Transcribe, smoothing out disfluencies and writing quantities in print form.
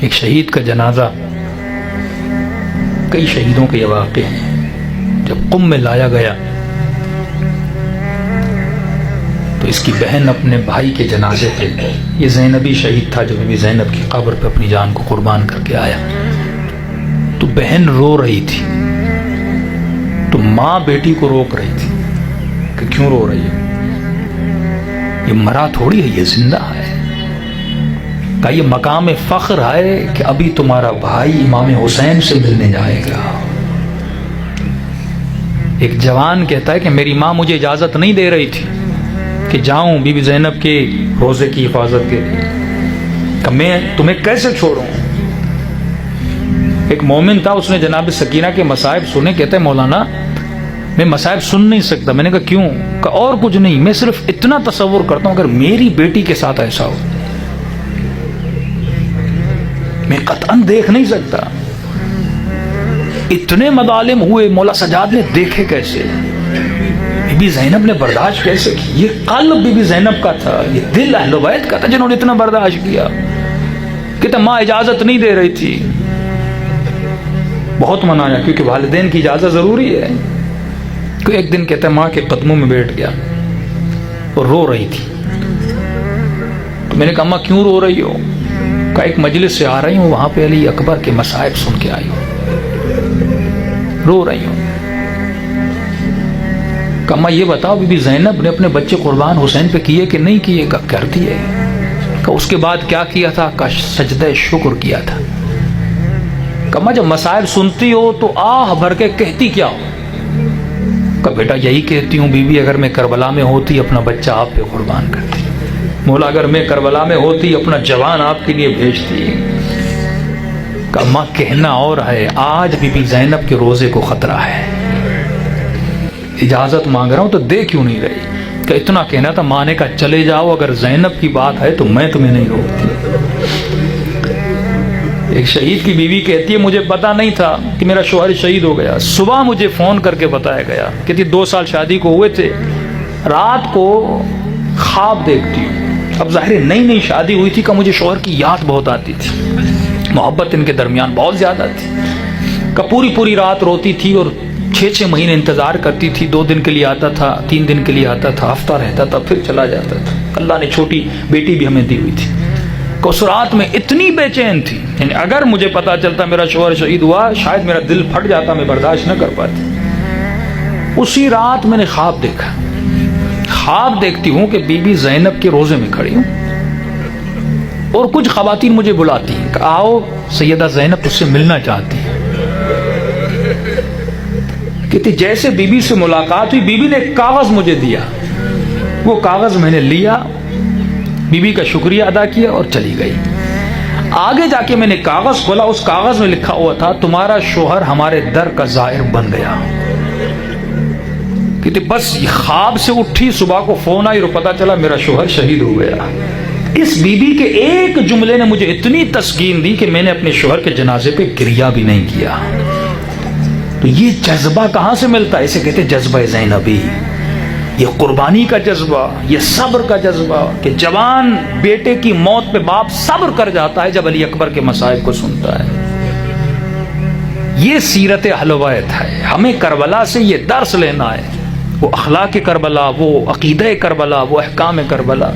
ایک شہید کا جنازہ، کئی شہیدوں کے یہ واقعے ہیں، جب قم میں لایا گیا تو اس کی بہن اپنے بھائی کے جنازے پہ، یہ زینبی شہید تھا جو بی بی زینب کی قبر پہ اپنی جان کو قربان کر کے آیا، تو بہن رو رہی تھی، تو ماں بیٹی کو روک رہی تھی کہ کیوں رو رہی ہے، یہ مرا تھوڑی ہے، یہ زندہ ہے۔ کہا یہ مقام فخر ہے کہ ابھی تمہارا بھائی امام حسین سے ملنے جائے گا۔ ایک جوان کہتا ہے کہ میری ماں مجھے اجازت نہیں دے رہی تھی کہ جاؤں بی بی زینب کے روزے کی حفاظت کے لیے، کہ میں تمہیں کیسے چھوڑوں۔ ایک مومن تھا، اس نے جناب سکینہ کے مصائب سنے، کہتا ہے مولانا میں مصائب سن نہیں سکتا۔ میں نے کہا کیوں؟ کہ اور کچھ نہیں، میں صرف اتنا تصور کرتا ہوں اگر میری بیٹی کے ساتھ ایسا ہو، میں قطعاً دیکھ نہیں سکتا۔ اتنے مظالم ہوئے، مولا سجاد نے دیکھے کیسے؟ بی بی زینب نے برداشت کیسے کی؟ یہ قلب بی بی زینب کا تھا، یہ دل اہل بیت کا تھا جنہوں نے اتنا برداشت کیا۔ کہتا ماں اجازت نہیں دے رہی تھی، بہت منایا کیونکہ والدین کی اجازت ضروری ہے۔ کوئی ایک دن کہتا ہے ماں کے قدموں میں بیٹھ گیا اور رو رہی تھی، تو میں نے کہا ماں کیوں رو رہی ہو؟ کہ ایک مجلس سے آ رہی ہوں، وہاں پہ علی اکبر کے مصائب سن کے آئی ہوں، رو رہی ہوں۔ کہ ماں یہ بتاؤ بی بی زینب نے اپنے بچے قربان حسین پہ کیے کہ نہیں کیے؟ کہ کر دیے۔ کہ اس کے بعد کیا کیا تھا؟ کہ سجدہ شکر کیا تھا۔ کہ ماں جب مصائب سنتی ہو تو آہ بھر کے کہتی کیا ہو؟ کہ بیٹا یہی کہتی ہوں بی بی اگر میں کربلا میں ہوتی اپنا بچہ آپ پہ قربان کرتی، مولا اگر میں کربلا میں ہوتی اپنا جوان آپ کے لیے بھیجتی۔ کہ ماں کہنا اور ہے، آج بی بی زینب کے روزے کو خطرہ ہے، اجازت مانگ رہا ہوں تو دے کیوں نہیں رہی؟ کہ اتنا کہنا تھا، ماں نے کہا چلے جاؤ، اگر زینب کی بات ہے تو میں تمہیں نہیں روکتی۔ ایک شہید کی بیوی کہتی ہے مجھے پتا نہیں تھا کہ میرا شوہر شہید ہو گیا، صبح مجھے فون کر کے بتایا گیا۔ کہتی 2 سال شادی کو ہوئے تھے، رات کو خواب دیکھتی ہوں، اب ظاہر نئی نئی شادی ہوئی تھی، کہ مجھے شوہر کی یاد بہت آتی تھی، محبت ان کے درمیان بہت زیادہ تھی، کہ پوری رات روتی تھی اور 6 مہینے انتظار کرتی تھی، 2 دن کے لیے آتا تھا، 3 دن کے لیے آتا تھا، ہفتہ رہتا تھا پھر چلا جاتا تھا۔ اللہ نے چھوٹی بیٹی بھی ہمیں دی ہوئی تھی، کہ اس رات میں اتنی بے چین تھی، یعنی اگر مجھے پتا چلتا میرا شوہر شہید ہوا شاید میرا دل پھٹ جاتا، میں برداشت نہ کر پاتی۔ اسی رات میں نے خواب دیکھا، خواب دیکھتی ہوں کہ بی بی زینب کے روزے میں کھڑی ہوں اور کچھ خواتین مجھے بلاتی ہیں کہ آؤ سیدہ زینب اس سے ملنا چاہتی ہے۔ کہتی جیسے بی بی سے ملاقات ہوئی، بی بی نے ایک کاغذ مجھے دیا، وہ کاغذ میں نے لیا، بی بی کا شکریہ ادا کیا اور چلی گئی۔ آگے جا کے میں نے کاغذ کھولا، اس کاغذ میں لکھا ہوا تھا تمہارا شوہر ہمارے در کا زائر بن گیا۔ کہتے بس یہ خواب سے اٹھی، صبح کو فون آئی اور پتا چلا میرا شوہر شہید ہو گیا۔ اس بی بی کے ایک جملے نے مجھے اتنی تسکین دی کہ میں نے اپنے شوہر کے جنازے پہ گریہ بھی نہیں کیا۔ تو یہ جذبہ کہاں سے ملتا ہے؟ اسے کہتے جذبہ زینبی، یہ قربانی کا جذبہ، یہ صبر کا جذبہ، کہ جوان بیٹے کی موت پہ باپ صبر کر جاتا ہے جب علی اکبر کے مصائب کو سنتا ہے۔ یہ سیرت اہل بیت ہے، ہمیں کربلا سے یہ درس لینا ہے، وہ اخلاق کربلا، وہ عقیدہ کربلا، وہ احکام کربلا۔